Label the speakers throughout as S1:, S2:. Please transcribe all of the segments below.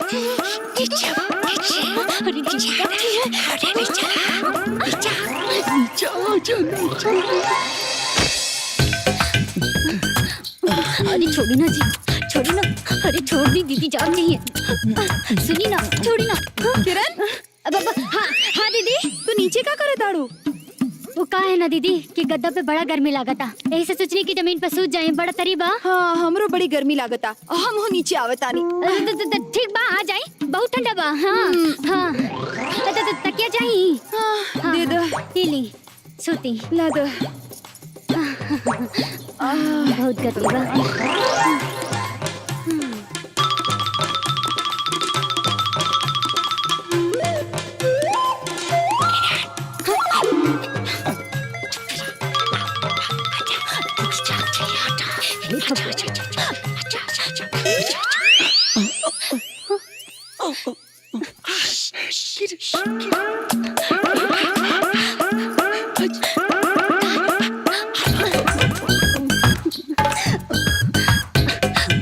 S1: अरे छोड़ी ना जी, छोड़ी ना। अरे छोड़ दी दीदी, जाती है। सुनी ना, छोड़ी ना।
S2: किरण,
S1: हाँ दीदी।
S2: तू नीचे क्या करे दाड़ू?
S1: वो कहा है ना दीदी कि गद्दा पे बड़ा गर्मी लागता, यही से सोचनी की जमीन पे सूझ जाए, बड़ा तरीबा।
S2: हाँ, हमरो बड़ी गर्मी लागता, हम हो नीचे आवतानी।
S1: ठीक बा, आ जाए, बहुत ठंडा बा। हाँ हाँ, तकिया चाहिए?
S2: हाँ, दे दो।
S1: ली सूती
S2: ला दो।
S1: बहुत गर्मी बा।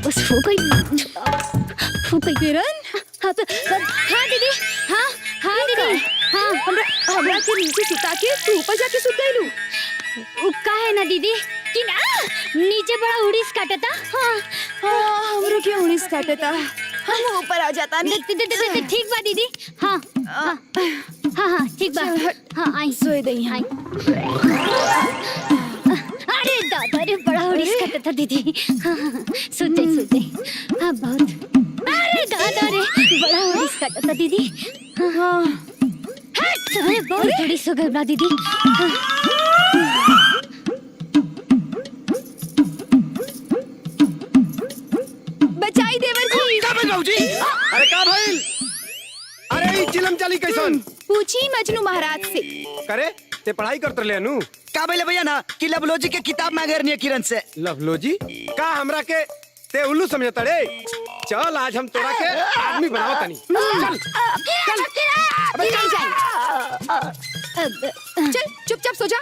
S1: बस हो गई।
S2: किरण,
S1: हाँ दीदी, हाँ दीदी, हाँ।
S2: हमरा के नीचे सुता के तू ऊपर जाके सुत गईलू।
S1: का है ना दीदी कि ना नीचे बड़ा उड़ीस काटता। हाँ
S2: हमरो के उड़ीस काटता, हम ऊपर आ जाता नहीं।
S1: ठीक बा दीदी। हाँ हाँ हाँ ठीक बा। हाँ आई
S2: सोए दई आई।
S1: अरे दादा रे, बड़ा उड़ीस काटता दीदी। हाँ सोते हाँ बहुत। अरे दादा रे, बड़ा उड़ीस काटता दीदी।
S2: हाँ
S1: अरे बहुत उड़ीस हो गई बा दीदी।
S2: बचाई देवर जी।
S3: का भाई बाबूजी? अरे का भाई? अरे चिलम चली कैसन?
S2: पूछी मजनू महाराज से।
S3: करे ते पढ़ाई करत रहले नु?
S4: का भइले भैया ना कि लवलोजी के किताब मांगे रहनी किरण से।
S3: लवलोजी का हमरा के ते उल्लू समझता रे? चल आज हम तोरा के आदमी बनावत तनी। चल
S2: अबे नहीं जाए। चल चुपचाप सो जा।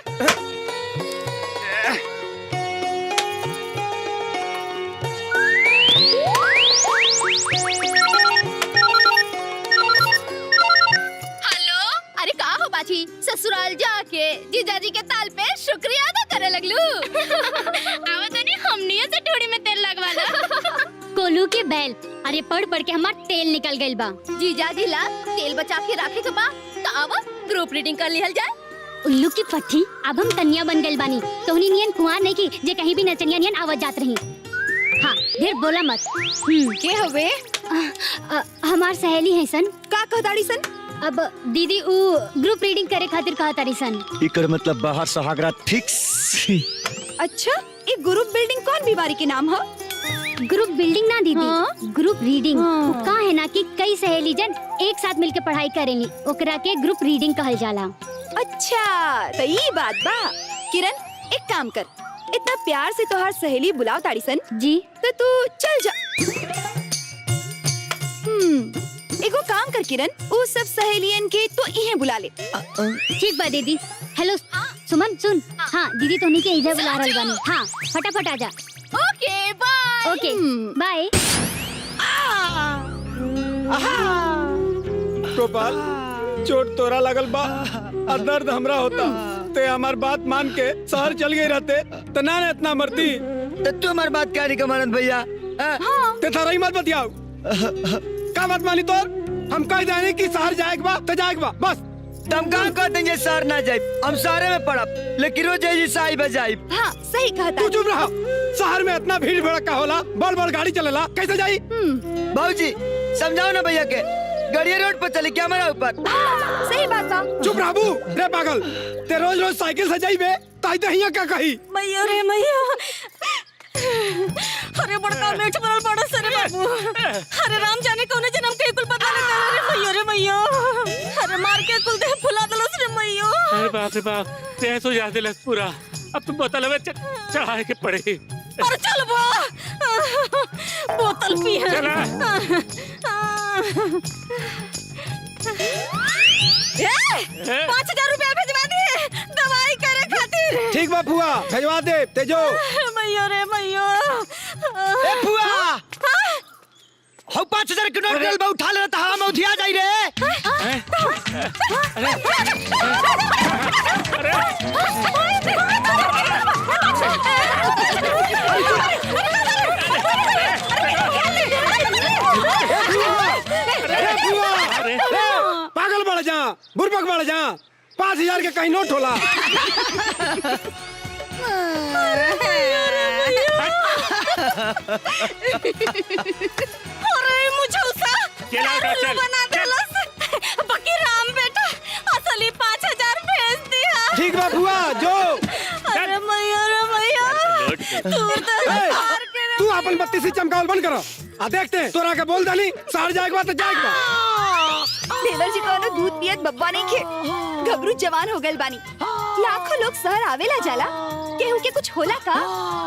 S5: बाजी ससुराल जाके जीजाजी के ताल पे शुक्रिया अदा करे लगलू। आवतनी हमनिए से ठोड़ी में तेल लगवाला।
S1: कोलू के बैल, अरे पढ़ के हमार तेल निकल गइल बा।
S5: जीजाजी ला तेल बचा के रखे के बा, तो आवा ग्रुप रीडिंग कर लिहल जाए।
S1: उल्लू की पट्टी, अब हम कन्या बन गइल बानी, तोहनी नियन कुआं नहीं की जे कहीं भी नचनिया नियन आवाज जात रही। हाँ ढेर बोला मत।
S2: के हवे?
S1: हमार सहेली है सन।
S2: का कहताड़ी सन?
S1: अब दीदी उ ग्रुप रीडिंग करे खातिर कहा तारी सन।
S4: इकर मतलब बाहर सुहागरात फिक्स।
S2: अच्छा, एक ग्रुप बिल्डिंग कौन बीमारी के नाम है?
S1: ग्रुप बिल्डिंग ना दीदी,
S2: हाँ?
S1: Group reading.
S2: हाँ।
S1: का है ना कि कई सहेली जन एक साथ मिलके पढ़ाई करेली, ओकरा के ग्रुप रीडिंग कहल जाला।
S2: अच्छा तो ये बात बा। किरण एक काम कर, इतना प्यार से तोहार सहेली बुलाओ ताड़ी सन
S1: जी,
S2: तो तू चल जा। एगो काम कर किरण, वो सब सहेलियन के तो इहे बुला ले।
S1: ठीक बा दीदी। हेलो सुमन सुन। हाँ दीदी तोहनी के इधर बुला रहल बानी। हाँ फटाफट आ जा।
S5: Okay bye.
S1: Okay bye.
S3: Gopal, चोट तोरा लगल बा और दर्द हमरा होता। ते हमार बात मान के शहर चल गई रहते तो ना इतना मरती।
S4: तो तू हमार बात क्या नहीं कमानंद भैया?
S3: ते थारा ही मत बतियाओ। का बात मानी तोर? हम कह जाने कि शहर जाएक बा तो जाएक बा बस।
S4: तुम काम कर देंगे शहर ना जाए, हम शहर में पड़ब लेकिन रोज यही साई बजाई।
S2: हाँ सही कहा
S3: तू चुप रहा। शहर में इतना भीड़ भड़का होला, बड़ बड़ गाड़ी चलेला, कैसे जाई?
S4: बाबूजी समझाओ ना भैया के, गाड़ी रोड पर चले क्या हमारा ऊपर।
S2: सही बात बा।
S3: चुप रहा बू रे पागल। ते रोज रोज साइकिल से जाई बे ताई ते हिया क्या कही?
S2: मैया रे मैया, अरे बड़का मेठ बनल पड़ो सरे बाबू। अरे राम जाने कौन जन्म के कुल पता न चला रे मैया। अरे मार के कुल देह फुला दलस रे मैया।
S6: अरे बाप रे बाप, तेज हो जाते लग पूरा। अब तुम बोतल में चढ़ाए के पड़े।
S2: अरे चल बो, बोतल पी है।
S6: चला।
S2: 5000 रुपया भेजवा दिए दवाई करे खातिर।
S3: ठीक बा फुआ, भेजवा दे तेजो।
S2: मैया रे मैया।
S4: ए फुआ, हो 5000 1000 के नोट गल बा उठा ले त हम उधिया जाई रे।
S3: पागल बढ़ जा, बुरबक बढ़ जा, 5000 के कहीं नोट होला।
S2: अरे मुझे उसा
S6: चला का चल।
S2: बना देलस। बाकी राम बेटा असली 5000 भेज दिया।
S3: ठीक बा बुआ जो।
S2: अरे मैया तू तो हार के
S3: तू अपन बत्ती से चमकावल बंद करो। आ देखते हैं तोरा के बोल दानी सार जाएगा तो जाएगा।
S7: देवर जी कोनो दूध पियत बब्बा नहीं खे, घबरू जवान हो गइल बानी। लाखों लोग शहर आवेला जाला, केहू के कुछ होला का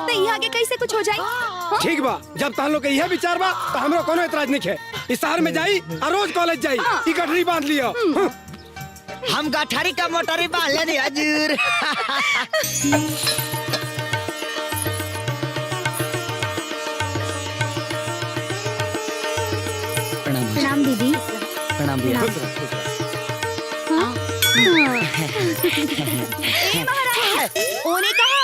S7: तो यहाँ के कैसे कुछ हो जाई? हाँ?
S3: ठीक बा, जब तहन लोग के यह विचार बा तो हमरो कोनो एतराज नहीं है। इस शहर में जाई और रोज कॉलेज जाई, ई गठरी बांध लियो।
S4: हम गठरी का मोटरी बांध लेनी हजूर।
S1: प्रणाम दीदी।
S4: प्रणाम भैया।
S7: ओने कहा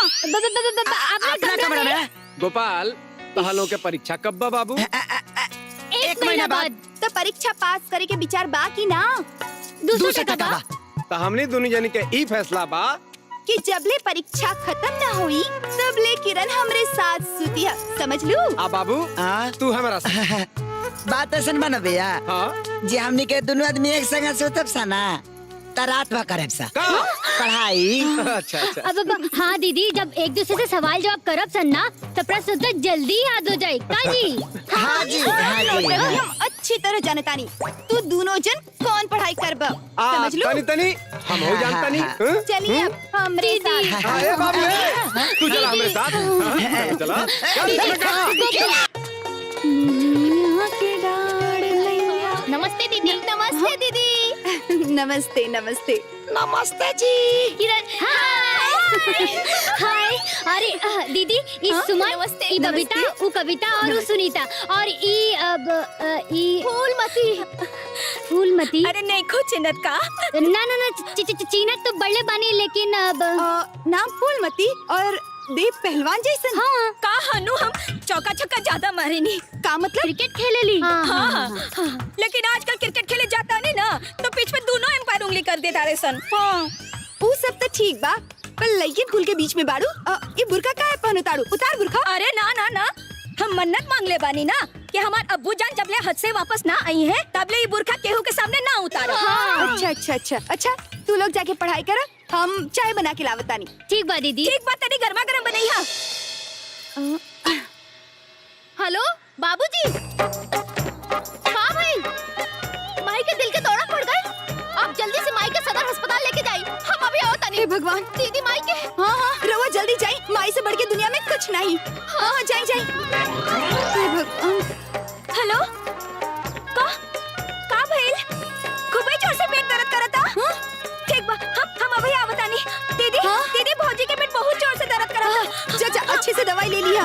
S4: अपना कमरा में
S3: गोपाल तहलों के परीक्षा कब बा बाबू?
S1: 1 महीना बाद।
S7: तो परीक्षा पास करे के विचार बा की ना?
S1: 200 टका बा।
S3: तो हमनी दोनों जन के ई फैसला बा
S7: कि जबले परीक्षा खत्म ना हुई तबले किरण हमरे साथ सुती है, समझ लू?
S3: आ बाबू तू हमारा साथ।
S4: बात ऐसा बना भैया
S3: हाँ
S4: जे हमनी के दोनों आदमी एक संग सोतब सा ना त रात भर करब सा
S3: का?
S4: पढ़ाई।
S3: अच्छा अच्छा
S1: अब हाँ दीदी, जब एक दूसरे से सवाल जवाब करब सन ना तो प्रश्न उत्तर जल्दी याद हो जाए का जी?
S4: हाँ जी हाँ जी हाँ।
S7: हम अच्छी तरह जानतानी तू दोनों जन कौन पढ़ाई करब, समझ लू?
S3: तनी तनी हम हो जानता नहीं। हाँ?
S7: चलिए अब हमरे साथ।
S3: हाँ, ए बाबू ए, तू चला हमारे साथ। हाँ, चला चल कहाँ?
S1: नमस्ते दीदी।
S7: नमस्ते दीदी। नमस्ते नमस्ते।
S4: नमस्ते जी।
S1: किरण हाय। अरे दीदी ई
S7: हाँ,
S1: सुमन,
S7: नमस्ते,
S1: ई बबीता,
S7: नमस्ते।
S1: ऊ कविता और ऊ सुनीता और ई अब ई फूलमती।
S2: अरे नहीं खो चिन्हत का।
S1: ना ना ना चीनत तो बड़े बानी लेकिन अब
S7: नाम फूलमती और देव पहलवान जैसन।
S1: हाँ
S2: का हनु हम चौका छक्का ज्यादा मारे नहीं।
S7: का मतलब?
S1: क्रिकेट खेले ली।
S2: हाँ, लेकिन आजकल क्रिकेट खेले जाता नहीं ना तो पिच में दोनों एम्पायर उंगली कर देता रे सन।
S7: हाँ, वो सब तो ठीक बा, पर लइके कुल के बीच में बाड़ू ये बुरका काहे पहनो ताड़ू? उतार बुरका।
S2: अरे ना ना ना, हम मन्नत मांग ले बानी ना कि हमार अब्बू जान जब ले हद से वापस ना आई है तब ले ये बुरखा केहू के सामने ना उतारो।
S7: अच्छा अच्छा अच्छा अच्छा, तू लोग जाके पढ़ाई कर, हम चाय बना के लावतानी।
S1: ठीक बा दीदी।
S2: ठीक बात, तेरी गर्मा गर्म बनैया।
S5: हेलो बाबूजी। हाँ भाई, माई के दिल के दौरा पड़ गए। आप जल्दी से माई के सदर अस्पताल लेके जाइए, हम अभी आओ तनी।
S7: हे भगवान।
S5: दीदी माई के।
S7: हाँ हाँ, रवा जल्दी जाई, माई से बढ़ के दुनिया में कुछ नहीं। हाँ हाँ जाई जाई। हे भगवान।
S2: हेलो का भइल? खूबे जोर से पेट दर्द करता। ठीक बा, हम अभी आवतानी। दीदी दीदी भौजी के पेट बहुत जोर से दर्द करता।
S7: जा जा, अच्छे से दवाई ले लिया।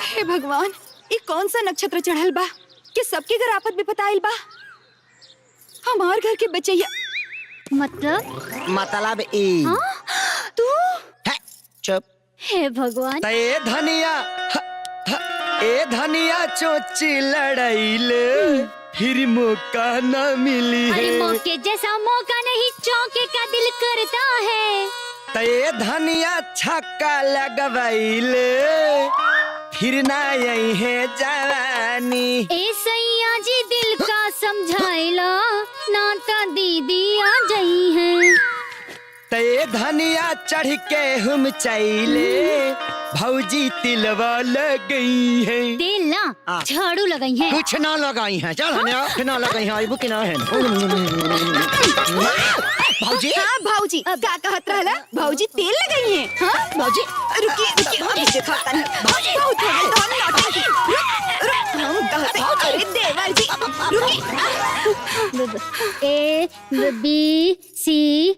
S7: हे भगवान, ये कौन सा नक्षत्र चढ़ल बा कि सबके घर आफत विपत आइल बा? हमार घर के बचैया।
S1: मतलब
S4: ई
S7: तू
S4: है, चुप।
S1: हे भगवान।
S4: ए धनिया ए धनिया चोची लड़ाइले फिर मौका न मिली
S1: अरे
S4: है।
S1: मौके जैसा मौका नहीं चौके का दिल करता है।
S4: ते धनिया छक्का लगवाइले फिर ना यही है जवानी।
S1: ए सैया जी दिल का समझाइला नाता दीदी आ जाई है।
S4: ते धनिया चढ़ के हम चाइले भौजी तिलवा लग गई है।
S1: तेल ना झाड़ू लगाई है।
S4: कुछ ना लगाई है, चल हनिया कुछ ना लगाई है, आइबू कि ना है। भौजी
S7: हाँ भौजी, का कहत रहला? भौजी तेल लगाई है। हाँ भौजी, रुकिए रुकिए, अभी देखा तनी। भौजी बहुत हो गई, तो हम लौटेंगे। रुक, हम कहते, अरे देवर जी, रुकिए।
S1: A B C